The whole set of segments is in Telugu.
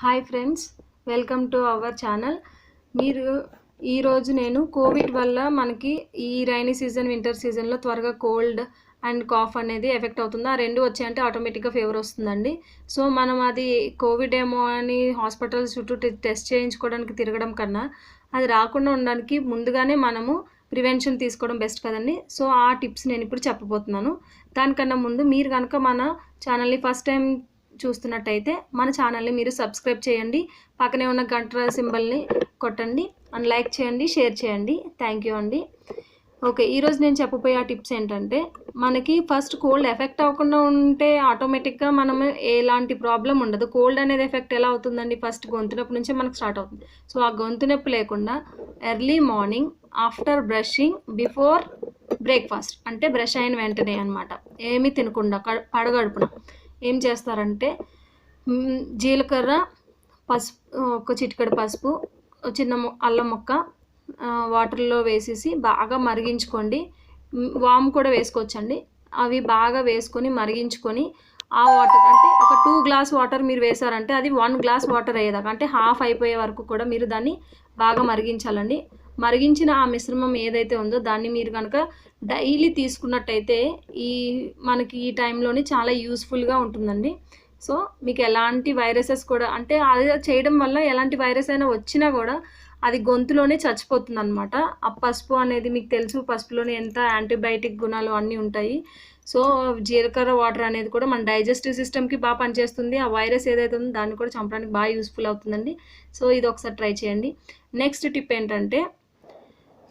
Hi friends, welcome to our channel. మీరు ఈరోజు నేను కోవిడ్ వల్ల మనకి ఈ రైనీ సీజన్ వింటర్ సీజన్లో త్వరగా కోల్డ్ అండ్ కాఫ్ అనేది ఎఫెక్ట్ అవుతుంది. ఆ రెండు వచ్చాయంటే ఆటోమేటిక్గా ఫీవర్ వస్తుందండి. సో మనం అది కోవిడ్ ఏమో అని హాస్పిటల్ చుట్టూ టెస్ట్ చేయించుకోవడానికి తిరగడం కన్నా అది రాకుండా ఉండడానికి ముందుగానే మనము ప్రివెన్షన్ తీసుకోవడం బెస్ట్ కదండి. సో ఆ టిప్స్ నేను ఇప్పుడు చెప్పబోతున్నాను. దానికన్నా ముందు మీరు కనుక మన ఛానల్ని ఫస్ట్ టైం చూస్తున్నట్టయితే మన ఛానల్ని మీరు సబ్స్క్రైబ్ చేయండి, పక్కనే ఉన్న గంట సింబల్ని కొట్టండి అండ్ లైక్ చేయండి, షేర్ చేయండి. థ్యాంక్ యూ అండి. ఓకే, ఈరోజు నేను చెప్పబోయే టిప్స్ ఏంటంటే, మనకి ఫస్ట్ కోల్డ్ ఎఫెక్ట్ అవ్వకుండా ఉంటే ఆటోమేటిక్గా మనం ఎలాంటి ప్రాబ్లం ఉండదు. కోల్డ్ అనేది ఎఫెక్ట్ ఎలా అవుతుందండి, ఫస్ట్ గొంతు నొప్పి నుంచే మనకు స్టార్ట్ అవుతుంది. సో ఆ గొంతు నొప్పి లేకుండా early morning after brushing before breakfast, అంటే బ్రష్ అయిన వెంటనే అనమాట, ఏమీ తినకుండా పడగడుపున ఏం చేస్తారంటే జీలకర్ర, పసుపు, ఒక చిటికెడు పసుపు, చిన్న అల్లం ముక్క వాటర్లో వేసేసి బాగా మరిగించుకోండి. వాము కూడా వేసుకోవచ్చండి. అవి బాగా వేసుకొని మరిగించుకొని ఆ వాటర్ అంటే ఒక 2 గ్లాస్ వాటర్ మీరు వేసారంటే అది 1 గ్లాస్ వాటర్ అయ్యేదాకా, అంటే హాఫ్ అయిపోయే వరకు కూడా మీరు దాన్ని బాగా మరిగించాలండి. మరిగించిన ఆ మిశ్రమం ఏదైతే ఉందో దాన్ని మీరు కనుక డైలీ తీసుకున్నట్టయితే మనకి ఈ టైంలోని చాలా యూస్ఫుల్గా ఉంటుందండి. సో మీకు ఎలాంటి వైరసెస్ కూడా, అంటే అది చేయడం వల్ల ఎలాంటి వైరస్ అయినా వచ్చినా కూడా అది గొంతులోనే చచ్చిపోతుంది అనమాట. ఆ పసుపు అనేది మీకు తెలుసు, పసుపులోనే ఎంత యాంటీబయాటిక్ గుణాలు అన్నీ ఉంటాయి. సో జీలకర్ర వాటర్ అనేది కూడా మన డైజెస్టివ్ సిస్టమ్కి బాగా పనిచేస్తుంది. ఆ వైరస్ ఏదైతే ఉందో దాన్ని కూడా చంపడానికి బాగా యూస్ఫుల్ అవుతుందండి. సో ఇది ఒకసారి ట్రై చేయండి. నెక్స్ట్ టిప్ ఏంటంటే,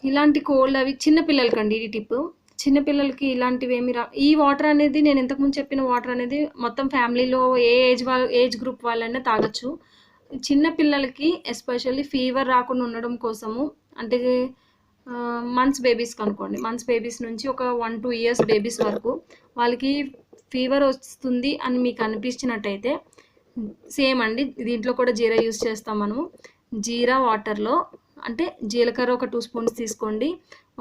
ఇలాంటి కోల్డ్ అవి చిన్నపిల్లలకండి ఈ టిప్. చిన్నపిల్లలకి ఇలాంటివి ఈ వాటర్ అనేది, నేను ఇంతకుముందు చెప్పిన వాటర్ అనేది మొత్తం ఫ్యామిలీలో ఏ ఏజ్ గ్రూప్ వాళ్ళైనా తాగొచ్చు. చిన్నపిల్లలకి ఎస్పెషల్లీ ఫీవర్ రాకుండా ఉండడం కోసము, అంటే మంత్స్ బేబీస్కి అనుకోండి, మంత్స్ బేబీస్ నుంచి ఒక 1-2 ఇయర్స్ బేబీస్ వరకు వాళ్ళకి ఫీవర్ వస్తుంది అని మీకు అనిపించినట్టయితే, సేమ్ అండి, దీంట్లో కూడా జీరా యూస్ చేస్తాం మనము. జీరా వాటర్లో, అంటే జీలకర్ర ఒక 2 స్పూన్స్ తీసుకోండి,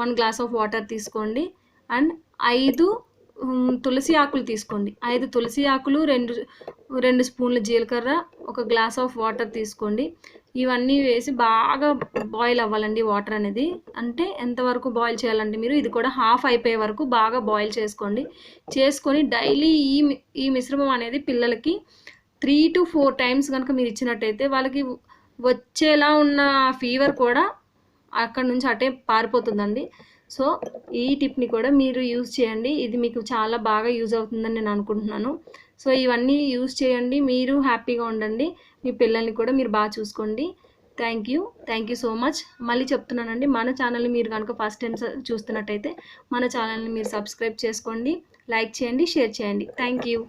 1 గ్లాస్ ఆఫ్ వాటర్ తీసుకోండి, అండ్ 5 తులసి ఆకులు తీసుకోండి. 5 తులసి ఆకులు, 2 స్పూన్ల జీలకర్ర, 1 గ్లాస్ ఆఫ్ వాటర్ తీసుకోండి. ఇవన్నీ వేసి బాగా బాయిల్ అవ్వాలండి వాటర్ అనేది. అంటే ఎంతవరకు బాయిల్ చేయాలంటే, మీరు ఇది కూడా హాఫ్ అయిపోయే వరకు బాగా బాయిల్ చేసుకొని డైలీ ఈ మిశ్రమం అనేది పిల్లలకి 3 to 4 టైమ్స్ కనుక మీరు ఇచ్చినట్టయితే వాళ్ళకి వచ్చేలా ఉన్న ఫీవర్ కూడా అక్కడ నుంచి అటే పారిపోతుందండి. సో ఈ టిప్ని కూడా మీరు యూజ్ చేయండి. ఇది మీకు చాలా బాగా యూజ్ అవుతుందని నేను అనుకుంటున్నాను. సో ఇవన్నీ యూజ్ చేయండి, మీరు హ్యాపీగా ఉండండి, మీ పిల్లల్ని కూడా మీరు బాగా చూసుకోండి. Thank you so much. మళ్ళీ చెప్తున్నానండి, మన ఛానల్ని మీరు కనుక ఫస్ట్ టైం చూస్తున్నట్టయితే మన ఛానల్ని మీరు సబ్స్క్రైబ్ చేసుకోండి, లైక్ చేయండి, షేర్ చేయండి. Thank you.